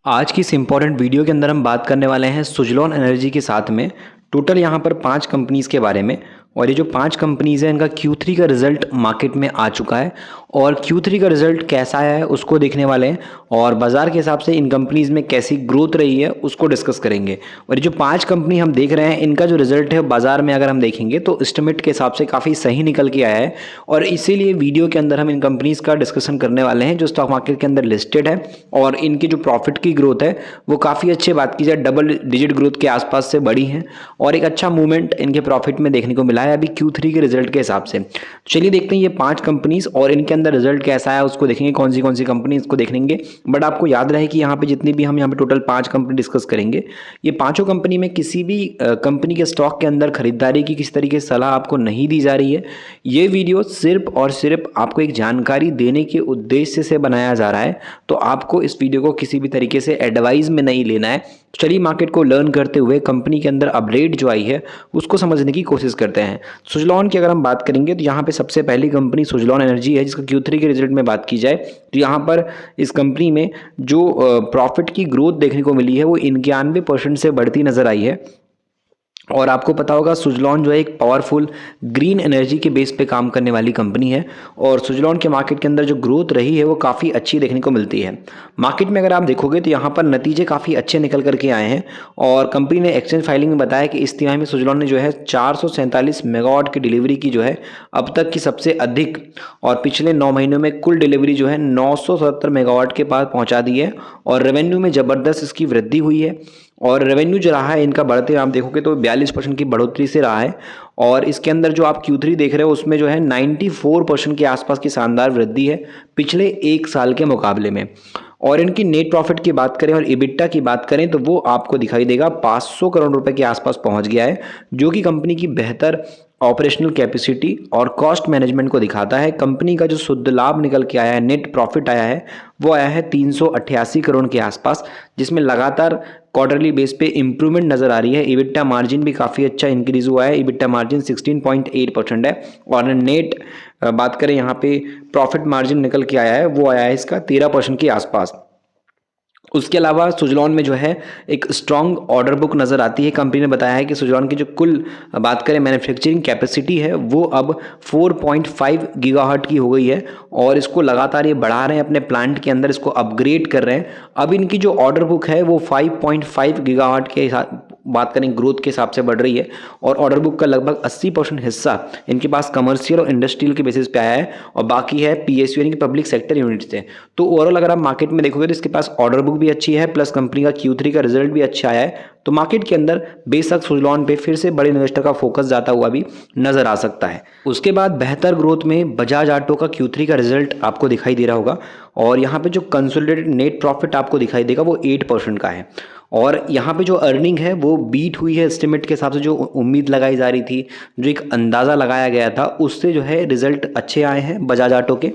आज की इस इम्पॉर्टेंट वीडियो के अंदर हम बात करने वाले हैं सुजलॉन एनर्जी के साथ में टोटल यहाँ पर 5 कंपनीज़ के बारे में। और ये जो 5 कंपनीज़ हैं इनका Q3 का रिजल्ट मार्केट में आ चुका है और Q3 का रिजल्ट कैसा आया है उसको देखने वाले हैं और बाज़ार के हिसाब से इन कंपनीज़ में कैसी ग्रोथ रही है उसको डिस्कस करेंगे। और ये जो 5 कंपनी हम देख रहे हैं इनका जो रिजल्ट है बाज़ार में अगर हम देखेंगे तो एस्टिमेट के हिसाब से काफ़ी सही निकल के आया है और इसीलिए वीडियो के अंदर हम इन कंपनीज़ का डिस्कशन करने वाले हैं जो स्टॉक मार्केट के अंदर लिस्टेड है और इनकी जो प्रॉफिट की ग्रोथ है वो काफ़ी अच्छी बात की जाए डबल डिजिट ग्रोथ के आसपास से बढ़ी है और एक अच्छा मूवमेंट इनके प्रॉफिट में देखने को मिला है अभी Q3 के रिजल्ट के हिसाब से। चलिए देखते हैं ये 5 कंपनीज और इनके अंदर रिजल्ट कैसा है उसको देखेंगे, कौन सी कंपनी इसको देखेंगे। बट आपको याद रहे कि यहाँ पे जितनी भी हम यहाँ पे टोटल 5 कंपनी डिस्कस करेंगे, ये पांचों कंपनी में किसी भी कंपनी के स्टॉक के अंदर खरीदारी की किसी तरीके से सलाह आपको नहीं दी जा रही है। ये वीडियो सिर्फ और सिर्फ आपको एक जानकारी देने के उद्देश्य से बनाया जा रहा है, तो आपको इस वीडियो को किसी भी तरीके से एडवाइस में नहीं लेना है। चलिए मार्केट को लर्न करते हुए कंपनी के अंदर अपडेट जो आई है उसको समझने की कोशिश करते हैं। सुजलॉन की अगर हम बात करेंगे तो यहाँ पे सबसे पहली कंपनी सुजलॉन एनर्जी है जिसका Q3 के रिजल्ट में बात की जाए तो यहाँ पर इस कंपनी में जो प्रॉफिट की ग्रोथ देखने को मिली है वो 91% से बढ़ती नजर आई है। और आपको पता होगा सुजलॉन जो है एक पावरफुल ग्रीन एनर्जी के बेस पे काम करने वाली कंपनी है और सुजलॉन के मार्केट के अंदर जो ग्रोथ रही है वो काफ़ी अच्छी देखने को मिलती है। मार्केट में अगर आप देखोगे तो यहाँ पर नतीजे काफ़ी अच्छे निकल करके आए हैं और कंपनी ने एक्सचेंज फाइलिंग में बताया कि इस तिमाही में सुजलॉन ने जो है 447 मेगावाट की डिलीवरी की जो है अब तक की सबसे अधिक और पिछले 9 महीनों में कुल डिलीवरी जो है 970 मेगावाट के पास पहुँचा दी है और रेवेन्यू में ज़बरदस्त इसकी वृद्धि हुई है। और रेवेन्यू जो रहा है इनका बढ़ते आप देखोगे तो 42% की बढ़ोतरी से रहा है और इसके अंदर जो आप Q3 देख रहे हो उसमें जो है 94% के आसपास की शानदार वृद्धि है पिछले एक साल के मुकाबले में। और इनकी नेट प्रॉफिट की बात करें और EBITDA की बात करें तो वो आपको दिखाई देगा 500 करोड़ रुपए के आसपास पहुंच गया है, जो कि कंपनी की बेहतर ऑपरेशनल कैपेसिटी और कॉस्ट मैनेजमेंट को दिखाता है। कंपनी का जो शुद्ध लाभ निकल के आया है, नेट प्रॉफिट आया है, वो आया है 388 करोड़ के आसपास, जिसमें लगातार क्वार्टरली बेस पे इंप्रूवमेंट नजर आ रही है। EBITDA मार्जिन भी काफ़ी अच्छा इंक्रीज हुआ है, EBITDA मार्जिन 16.8% है और नेट बात करें यहाँ पे प्रॉफिट मार्जिन निकल के आया है वो आया है इसका 13% के आसपास। उसके अलावा सुजलॉन में जो है एक स्ट्रॉन्ग ऑर्डर बुक नज़र आती है। कंपनी ने बताया है कि सुजलॉन की जो कुल बात करें मैन्युफैक्चरिंग कैपेसिटी है वो अब 4.5 गीगाहर्ट की हो गई है और इसको लगातार ये बढ़ा रहे हैं अपने प्लांट के अंदर, इसको अपग्रेड कर रहे हैं। अब इनकी जो ऑर्डर बुक है वो 5.5 गीगाहर्ट के बात करें ग्रोथ के हिसाब से बढ़ रही है और ऑर्डर बुक का लगभग 80% हिस्सा इनके पास कमर्शियल और इंडस्ट्रियल के बेसिस पे आया है और बाकी है PSU यानी कि पब्लिक सेक्टर यूनिट से। तो ओवरऑल अगर आप मार्केट में देखोगे तो इसके पास ऑर्डर बुक भी अच्छी है प्लस कंपनी का Q3 का रिजल्ट भी अच्छा आया है। तो मार्केट के अंदर बेशक सुजलॉन पे फिर से बड़े इन्वेस्टर का फोकस जाता हुआ भी नजर आ सकता है। उसके बाद बेहतर ग्रोथ में बजाज ऑटो का Q3 का रिजल्ट आपको दिखाई दे रहा होगा और यहाँ पे जो कंसोलिडेटेड नेट प्रॉफिट आपको दिखाई देगा वो 8% का है और यहाँ पे जो अर्निंग है वो बीट हुई है एस्टिमेट के हिसाब से। जो उम्मीद लगाई जा रही थी, जो एक अंदाज़ा लगाया गया था, उससे जो है रिजल्ट अच्छे आए हैं बजाज ऑटो के।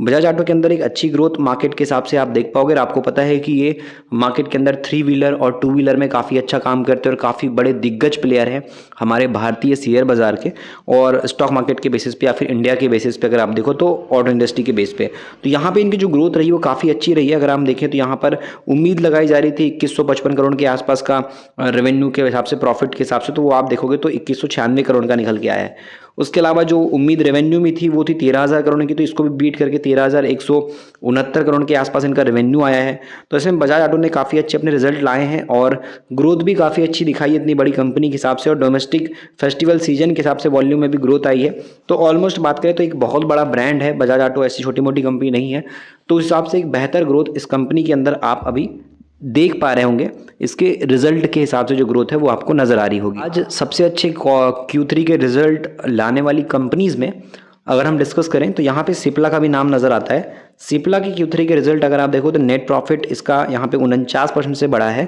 बजाज ऑटो के अंदर एक अच्छी ग्रोथ मार्केट के हिसाब से आप देख पाओगे। आपको पता है कि ये मार्केट के अंदर 3 व्हीलर और 2 व्हीलर में काफ़ी अच्छा काम करते हैं और काफ़ी बड़े दिग्गज प्लेयर हैं हमारे भारतीय शेयर बाजार के और स्टॉक मार्केट के बेसिस पे या फिर इंडिया के बेसिस पे अगर आप देखो तो ऑटो इंडस्ट्री के बेस पे। तो यहाँ पे इनकी जो ग्रोथ रही वो काफ़ी अच्छी रही है। अगर हम देखें तो यहाँ पर उम्मीद लगाई जा रही थी 2155 करोड़ के आसपास का रेवेन्यू के हिसाब से, प्रॉफिट के हिसाब से, तो वो आप देखोगे तो 2196 करोड़ का निकल के आया है। उसके अलावा जो उम्मीद रेवेन्यू में थी वो थी 13,000 करोड़ की, तो इसको भी बीट करके 13,169 करोड़ के आसपास इनका रेवेन्यू आया है। तो ऐसे में बजाज ऑटो ने काफ़ी अच्छे अपने रिजल्ट लाए हैं और ग्रोथ भी काफ़ी अच्छी दिखाई है इतनी बड़ी कंपनी के हिसाब से और डोमेस्टिक फेस्टिवल सीजन के हिसाब से वॉल्यूम में भी ग्रोथ आई है। तो ऑलमोस्ट बात करें तो एक बहुत बड़ा ब्रांड है बजाज ऑटो, ऐसी छोटी मोटी कंपनी नहीं है। तो उस हिसाब से एक बेहतर ग्रोथ इस कंपनी के अंदर आप अभी देख पा रहे होंगे। इसके रिजल्ट के हिसाब से जो ग्रोथ है वो आपको नज़र आ रही होगी। आज सबसे अच्छे Q3 के रिजल्ट लाने वाली कंपनीज़ में अगर हम डिस्कस करें तो यहाँ पे सिप्ला का भी नाम नज़र आता है। सिप्ला की Q3 के रिजल्ट अगर आप देखो तो नेट प्रॉफिट इसका यहाँ पे 49% से बढ़ा है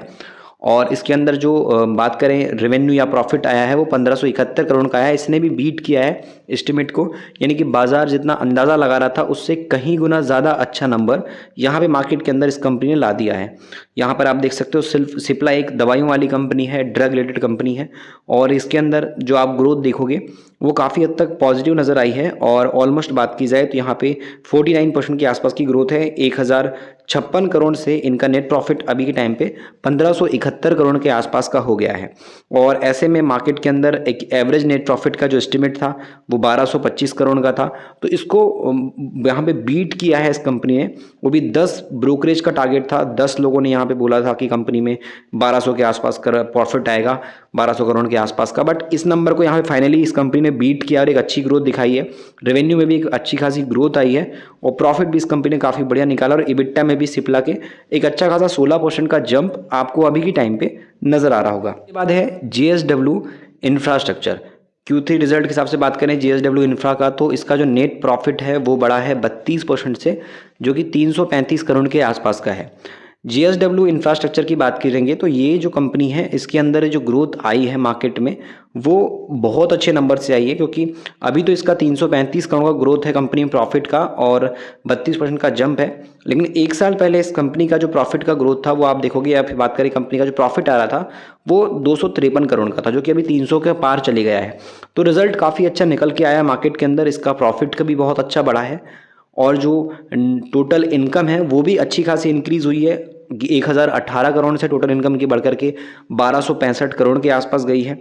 और इसके अंदर जो बात करें रेवेन्यू या प्रॉफिट आया है वो 1571 करोड़ का आया है। इसने भी बीट किया है एस्टिमेट को, यानी कि बाजार जितना अंदाज़ा लगा रहा था उससे कहीं गुना ज़्यादा अच्छा नंबर यहाँ पे मार्केट के अंदर इस कंपनी ने ला दिया है। यहाँ पर आप देख सकते हो सिप्ला एक दवाइयों वाली कंपनी है, ड्रग रिलेटेड कंपनी है और इसके अंदर जो आप ग्रोथ देखोगे वो काफ़ी हद तक पॉजिटिव नज़र आई है और ऑलमोस्ट बात की जाए तो यहाँ पे 49% के आसपास की ग्रोथ है। 1056 करोड़ से इनका नेट प्रॉफिट अभी के टाइम पे 1571 करोड़ के आसपास का हो गया है। और ऐसे में मार्केट के अंदर एक एवरेज नेट प्रॉफिट का जो एस्टिमेट था वो 1225 करोड़ का था। तो इसको यहाँ पे बीट किया है इस कंपनी ने, वो भी 10 ब्रोकरेज का टारगेट था। 10 लोगों ने यहाँ पे बोला था कि कंपनी में 1200 के आसपास का प्रॉफिट आएगा, 1200 करोड़ के आसपास का, बट इस नंबर को यहाँ पे फाइनली इस कंपनी ने बीट किया और एक अच्छी ग्रोथ दिखाई है। रेवेन्यू में भी एक अच्छी खासी ग्रोथ आई है और प्रॉफिट भी इस कंपनी ने काफ़ी बढ़िया निकाला और इबिट्टा में भी सिप्ला के एक अच्छा खासा 16% का जंप आपको अभी के टाइम पे नजर आ रहा होगा। इसके बाद है JSW इंफ्रास्ट्रक्चर। Q3 रिजल्ट के हिसाब से बात करें JSW इंफ्रा का, तो इसका जो नेट प्रॉफिट है वो बढ़ा है 32% से, जो कि 335 करोड़ के आसपास का है। JSW इंफ्रास्ट्रक्चर की बात करेंगे तो ये जो कंपनी है इसके अंदर जो ग्रोथ आई है मार्केट में वो बहुत अच्छे नंबर से आई है, क्योंकि अभी तो इसका 335 करोड़ का ग्रोथ है कंपनी में प्रॉफिट का और 32% का जंप है। लेकिन एक साल पहले इस कंपनी का जो प्रॉफिट का ग्रोथ था वो आप देखोगे, या फिर बात करें कंपनी का जो प्रॉफिट आ रहा था वो 253 करोड़ का था, जो कि अभी 300 के पार चले गया है। तो रिजल्ट काफ़ी अच्छा निकल के आया मार्केट के अंदर, इसका प्रॉफिट का भी बहुत अच्छा बढ़ा है और जो टोटल इनकम है वो भी अच्छी खासी इंक्रीज हुई है। 1018 करोड़ से टोटल इनकम की बढ़कर के 1265 करोड़ के आसपास गई है।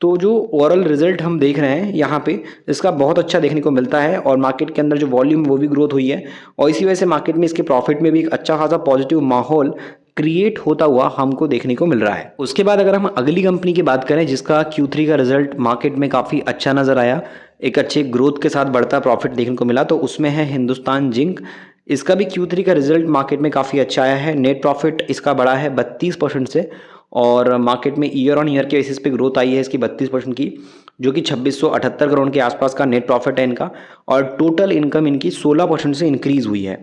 तो जो ओवरऑल रिजल्ट हम देख रहे हैं यहाँ पे इसका बहुत अच्छा देखने को मिलता है और मार्केट के अंदर जो वॉल्यूम वो भी ग्रोथ हुई है और इसी वजह से मार्केट में इसके प्रॉफिट में भी एक अच्छा खासा पॉजिटिव माहौल क्रिएट होता हुआ हमको देखने को मिल रहा है। उसके बाद अगर हम अगली कंपनी की बात करें जिसका Q3 का रिजल्ट मार्केट में काफ़ी अच्छा नज़र आया, एक अच्छे ग्रोथ के साथ बढ़ता प्रॉफिट देखने को मिला, तो उसमें है हिंदुस्तान जिंक। इसका भी Q3 का रिजल्ट मार्केट में काफ़ी अच्छा आया है। नेट प्रॉफिट इसका बढ़ा है 32% से और मार्केट में ईयर ऑन ईयर के बेसिस पे ग्रोथ आई है इसकी 32% की, जो कि 2678 करोड़ के आसपास का नेट प्रॉफिट है इनका और टोटल इनकम इनकी 16% से इंक्रीज़ हुई है।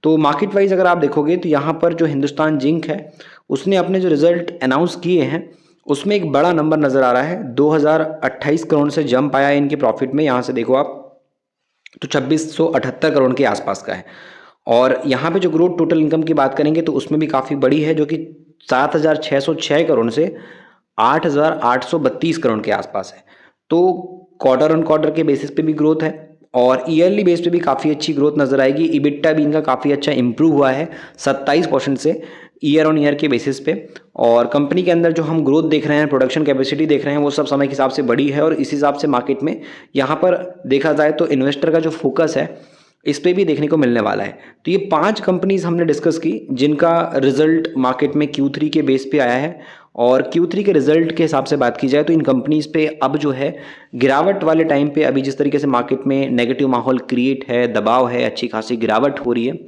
तो मार्केट वाइज अगर आप देखोगे तो यहाँ पर जो हिंदुस्तान जिंक है उसने अपने जो रिजल्ट अनाउंस किए हैं उसमें एक बड़ा नंबर नज़र आ रहा है। 2028 करोड़ से जंप आया है इनके प्रॉफिट में, यहाँ से देखो आप तो 2678 करोड़ के आसपास का है। और यहाँ पे जो ग्रोथ टोटल इनकम की बात करेंगे तो उसमें भी काफ़ी बड़ी है, जो कि 7606 करोड़ से 8832 करोड़ के आसपास है। तो क्वार्टर ऑन क्वार्टर के बेसिस पे भी ग्रोथ है और ईयरली बेस पे भी काफ़ी अच्छी ग्रोथ नज़र आएगी। इबिट्टा भी इनका काफ़ी अच्छा इंप्रूव हुआ है 27% से ईयर ऑन ईयर के बेसिस पे। और कंपनी के अंदर जो हम ग्रोथ देख रहे हैं, प्रोडक्शन कैपेसिटी देख रहे हैं, वो सब समय के हिसाब से बड़ी है और इस हिसाब से मार्केट में यहाँ पर देखा जाए तो इन्वेस्टर का जो फोकस है इस पे भी देखने को मिलने वाला है। तो ये 5 कंपनीज हमने डिस्कस की जिनका रिजल्ट मार्केट में Q3 के बेस पे आया है और Q3 के रिजल्ट के हिसाब से बात की जाए तो इन कंपनीज पे अब जो है गिरावट वाले टाइम पे अभी जिस तरीके से मार्केट में नेगेटिव माहौल क्रिएट है, दबाव है, अच्छी खासी गिरावट हो रही है,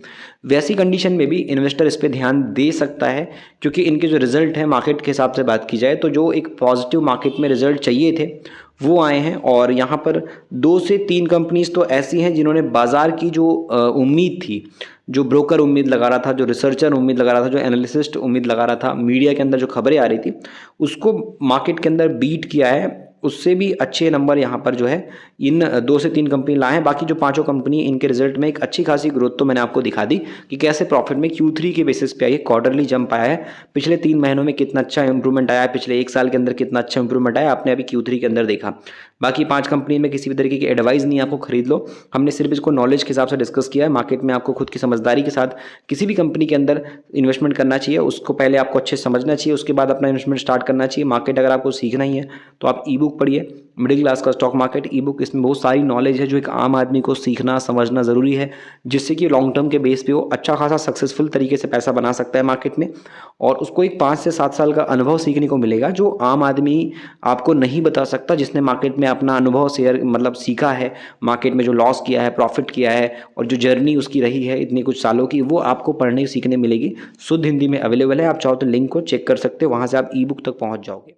वैसी कंडीशन में भी इन्वेस्टर इस पे ध्यान दे सकता है, क्योंकि इनके जो रिजल्ट है मार्केट के हिसाब से बात की जाए तो जो एक पॉजिटिव मार्केट में रिजल्ट चाहिए थे वो आए हैं। और यहाँ पर 2 से 3 कंपनीज तो ऐसी हैं जिन्होंने बाज़ार की जो उम्मीद थी, जो ब्रोकर उम्मीद लगा रहा था, जो रिसर्चर उम्मीद लगा रहा था, जो एनालिसिस्ट उम्मीद लगा रहा था, मीडिया के अंदर जो खबरें आ रही थी उसको मार्केट के अंदर बीट किया है। उससे भी अच्छे नंबर यहाँ पर जो है इन 2 से 3 कंपनी लाए हैं। बाकी जो 5 कंपनी इनके रिजल्ट में एक अच्छी खासी ग्रोथ तो मैंने आपको दिखा दी कि कैसे प्रॉफिट में Q3 के बेसिस पे आई है, क्वार्टरली जंप आया है, पिछले 3 महीनों में कितना अच्छा इंप्रूवमेंट आया है, पिछले 1 साल के अंदर कितना अच्छा इंप्रूवमेंट आया आपने अभी Q3 के अंदर देखा। बाकी 5 कंपनी में किसी भी तरीके की एडवाइस नहीं, आपको खरीद लो, हमने सिर्फ इसको नॉलेज के हिसाब से डिस्कस किया है। मार्केट में आपको खुद की समझदारी के साथ किसी भी कंपनी के अंदर इन्वेस्टमेंट करना चाहिए, उसको पहले आपको अच्छे से समझना चाहिए, उसके बाद अपना इन्वेस्टमेंट स्टार्ट करना चाहिए। मार्केट अगर आपको सीखना ही है तो आप ई बुक पढ़िए, मिडिल क्लास का स्टॉक मार्केट ई बुक, इसमें बहुत सारी नॉलेज है जो एक आम आदमी को सीखना समझना ज़रूरी है, जिससे कि लॉन्ग टर्म के बेस पे वो अच्छा खासा सक्सेसफुल तरीके से पैसा बना सकता है मार्केट में और उसको एक 5 से 7 साल का अनुभव सीखने को मिलेगा जो आम आदमी आपको नहीं बता सकता, जिसने मार्केट में अपना अनुभव शेयर मतलब सीखा है, मार्केट में जो लॉस किया है, प्रॉफिट किया है और जो जर्नी उसकी रही है इतने कुछ सालों की, वो आपको पढ़ने सीखने मिलेगी। शुद्ध हिंदी में अवेलेबल है, आप चाहो तो लिंक को चेक कर सकते हो, वहाँ से आप ई बुक तक पहुँच जाओगे।